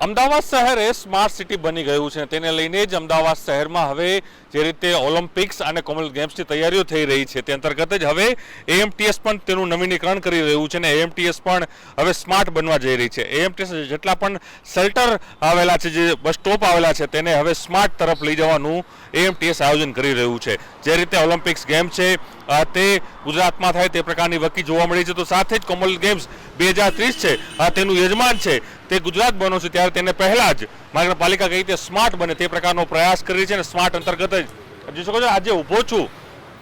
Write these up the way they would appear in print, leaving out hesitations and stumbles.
અમદાવાદ શહેર એ smart city બની ગયું છે. તેને લઈને જ અમદાવાદ શહેરમાં હવે જે રીતે ઓલિમ્પિક્સ અને કોમનવેલ્થ ગેમ્સની તૈયારીઓ થઈ રહી છે તે અંતર્ગત જ હવે એએમટીએસ પણ તેનું નવીનીકરણ કરી રહ્યું છે અને એએમટીએસ પણ હવે સ્માર્ટ બનવા જઈ રહી છે. એએમટીએસ જેટલા પણ શેલ્ટર આવેલા છે, જે બસ સ્ટોપ આવેલા છે, તેને હવે સ્માર્ટ તરફ લઈ જવાનું એએમટીએસ આયોજન કરી રહ્યું છે. જે રીતે ઓલિમ્પિક્સ ગેમ છે તે ગુજરાતમાં થાય તે પ્રકારની વકી જોવા મળી છે, તો સાથે જ કોમનવેલ્થ ગેમ્સ 2030 છે તેનું યજમાન છે તે ગુજરાત બન્યું છે, ત્યારે તેને પહેલા જ મહાનગરપાલિકા કઈ રીતે સ્માર્ટ બને તે પ્રકારનો પ્રયાસ કરી છે અને સ્માર્ટ અંતર્ગત જ જોઈ શકો છો આજે ઊભો છું.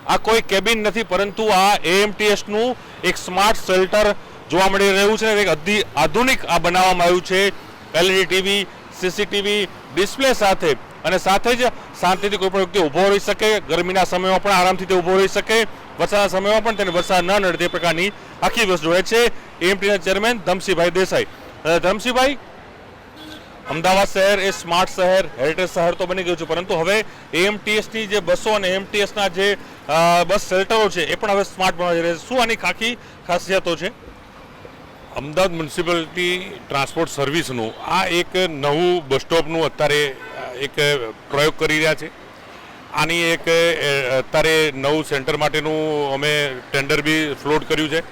આ કોઈ કેબિન નથી, પરંતુ આ એએમટીએસનું એક સ્માર્ટ શેલ્ટર જોવા મળી રહ્યું છે. એક આધુનિક આ બનાવવામાં આવ્યું છે એલઈડી ટીવી, સીસીટીવી ડિસ્પ્લે સાથે, અને સાથે જ શાંતિથી કોઈ પણ વ્યક્તિ ઊભો રહી શકે, ગરમીના સમયમાં પણ આરામથી તે ઊભો રહી શકે, વરસાદના સમયમાં પણ તેને વરસાદ ન નડે તે પ્રકારની આખી વ્યવસ્થા જોડે છે એએમટીના ચેરમેન ધમસિંહભાઈ દેસાઈ. ધમસિંહભાઈ, અમદાવાદ શહેર એ સ્માર્ટ શહેર, હેરિટેજ શહેર તો બની ગયું છે, પરંતુ હવે એએમટીએસની જે બસો અને એએમટીએસના જે બસ શેલ્ટરો છે એ પણ હવે સ્માર્ટ બનવા જઈ રહ્યા છે. શું આની ખાખી ખાસિયતો છે? અમદાવાદ મ્યુનિસિપાલિટી ટ્રાન્સપોર્ટ સર્વિસનું આ એક નવું બસ સ્ટોપનું અત્યારે એક પ્રયોગ કરી રહ્યા છે. આની એક અત્યારે નવું સેન્ટર માટેનું અમે ટેન્ડર બી ફ્લોટ કર્યું છે.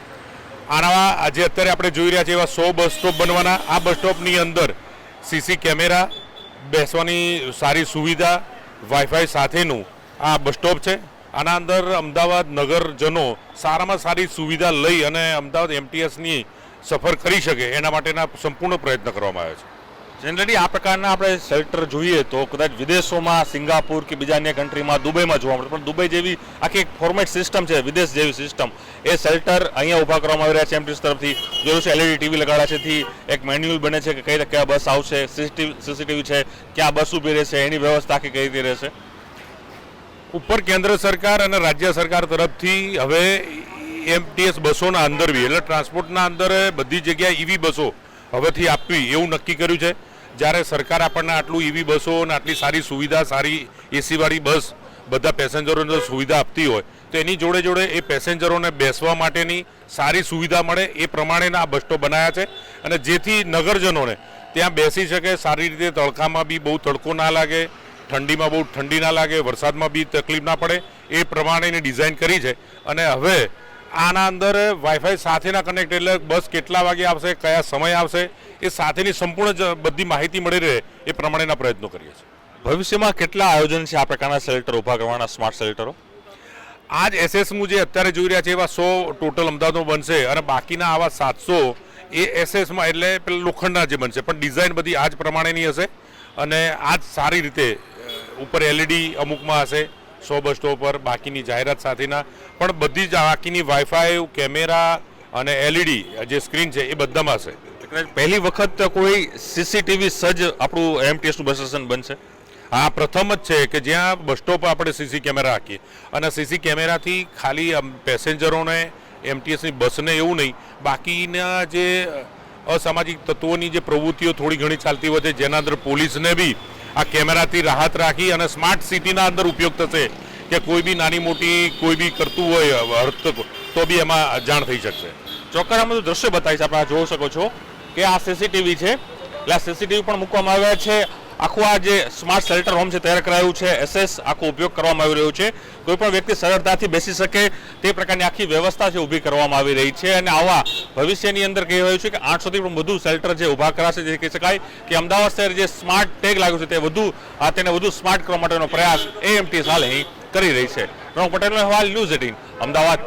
આના આજે અત્યારે આપણે જોઈ રહ્યા છીએ એવા 100 બસ સ્ટોપ બનવાના. આ બસ સ્ટોપની અંદર સીસી કેમેરા, બેસવાની સારી સુવિધા, વાઈફાઈ સાથેનું આ બસ સ્ટોપ છે. આના અંદર અમદાવાદ નગરજનો સારામાં સારી સુવિધા લઈ અને અમદાવાદ એમટીએસની સફર કરી શકે એના માટેના સંપૂર્ણ પ્રયત્ન કરવામાં આવ્યો છે. જનરલી આ પ્રકારના આપણે શેલ્ટર જોઈએ તો કદાચ વિદેશોમાં, સિંગાપુર કે બીજા અન્ય કન્ટ્રીમાં, દુબઈમાં જોવા મળે, પણ દુબઈ જેવી આખી એક ફોર્મેટ સિસ્ટમ છે, વિદેશ જેવી સિસ્ટમ, એ શેલ્ટર અહીંયા ઊભા કરવામાં આવી રહ્યા છે એમટીએસ તરફથી. જોયું છે એલઈડી ટીવી લગાડ્યા છે, એક મેન્યુઅલ બને છે કે કઈ રીતે કયા બસ આવશે, સીસીટીવી છે, ક્યાં બસ ઊભી રહેશે, એની વ્યવસ્થા આખી કઈ રીતે રહેશે. ઉપર કેન્દ્ર સરકાર અને રાજ્ય સરકાર તરફથી હવે એમટીએસ બસોના અંદર બી એટલે ટ્રાન્સપોર્ટના અંદર બધી જગ્યાએ ઈવી બસો હવેથી આપવી એવું નક્કી કર્યું છે. જ્યારે સરકાર આપણને આટલું ઈવી બસો અને આટલી સારી સુવિધા, સારી એસીવાળી બસ બધા પેસેન્જરોને સુવિધા આપતી હોય તો એની જોડે જોડે એ પેસેન્જરોને બેસવા માટેની સારી સુવિધા મળે એ પ્રમાણેના આ બસ સ્ટોપ બનાવ્યા છે, અને જેથી નગરજનોને ત્યાં બેસી શકે, સારી રીતે તડકામાં બી બહુ તડકો ના લાગે, ઠંડીમાં બહુ ઠંડી ના લાગે, વરસાદમાં બી તકલીફ ના પડે એ પ્રમાણેની ડિઝાઇન કરી છે. અને હવે આના અંદર વાઈફાઈ સાથેના કનેક્ટ, એટલે બસ કેટલા વાગે આવશે, કયા સમય આવશે, એ સાથેની સંપૂર્ણ બધી માહિતી મળી રહે એ પ્રમાણેના પ્રયત્નો કરીએ છીએ. ભવિષ્યમાં કેટલા આયોજન છે આ પ્રકારના શેલ્ટર ઊભા કરવાના, સ્માર્ટ શેલ્ટરો? આજ એસએસનું જે અત્યારે જોઈ રહ્યા છે એવા 100 ટોટલ અમદાવાદમાં બનશે, અને બાકીના આવા 700 એ એસએસમાં એટલે પેલા લોખંડના જે બનશે, પણ ડિઝાઇન બધી આજ પ્રમાણેની હશે અને આજ સારી રીતે ઉપર એલઈડી અમુકમાં હશે 100 બસ સ્ટોપ પર, બાકીની જાહેરાત સાથેના પણ બધી જ બાકીની વાઈફાઈ, કેમેરા અને એલઈડી જે સ્ક્રીન છે એ બધામાં હશે. પહેલી વખત કોઈ સીસીટીવી સજ્જ આપણું એએમટીએસનું બસ સ્ટેશન બનશે. આ પ્રથમ જ છે કે જ્યાં બસ સ્ટોપ આપણે સીસી કેમેરા રાખીએ, અને સીસી કેમેરાથી ખાલી પેસેન્જરોને, એમટીએસની બસને એવું નહીં, બાકીના જે અસામાજિક તત્વોની જે પ્રવૃત્તિઓ થોડી ઘણી ચાલતી હોય છે જેના અંદર પોલીસને બી આ કેમેરાથી રાહત રાખી અને સ્માર્ટ સિટીના અંદર ઉપયોગ થશે કે કોઈ બી નાની મોટી કોઈ બી કરતું હોય હરકત તો બી એમાં જાણ થઈ શકશે. ચોક્કસ આમાં તો દ્રશ્ય બતાવીશ, આપણે જોઈ શકો છો કે આ સીસીટીવી છે, એટલે આ સીસીટીવી પણ મૂકવામાં આવ્યા છે. આખું આ જે સ્માર્ટ શેલ્ટર હોમ છે તૈયાર કરાયું છે, એસએસ આખો ઉપયોગ કરવામાં આવી રહ્યો છે. કોઈ પણ વ્યક્તિ સરળતાથી બેસી શકે તે પ્રકારની આખી વ્યવસ્થા છે ઊભી કરવામાં આવી રહી છે. અને આવા ભવિષ્યની અંદર કહી રહ્યું છે કે 800થી પણ વધુ શેલ્ટર જે ઊભા કરાશે, જે કહી શકાય કે અમદાવાદ શહેર જે સ્માર્ટ ટેગ લાગ્યું છે તેને વધુ સ્માર્ટ કરવા માટેનો પ્રયાસ એએમટીએસ હાલ અહીં કરી રહી છે. રણો પટેલનો અહેવાલ, ન્યૂઝ 18 અમદાવાદ.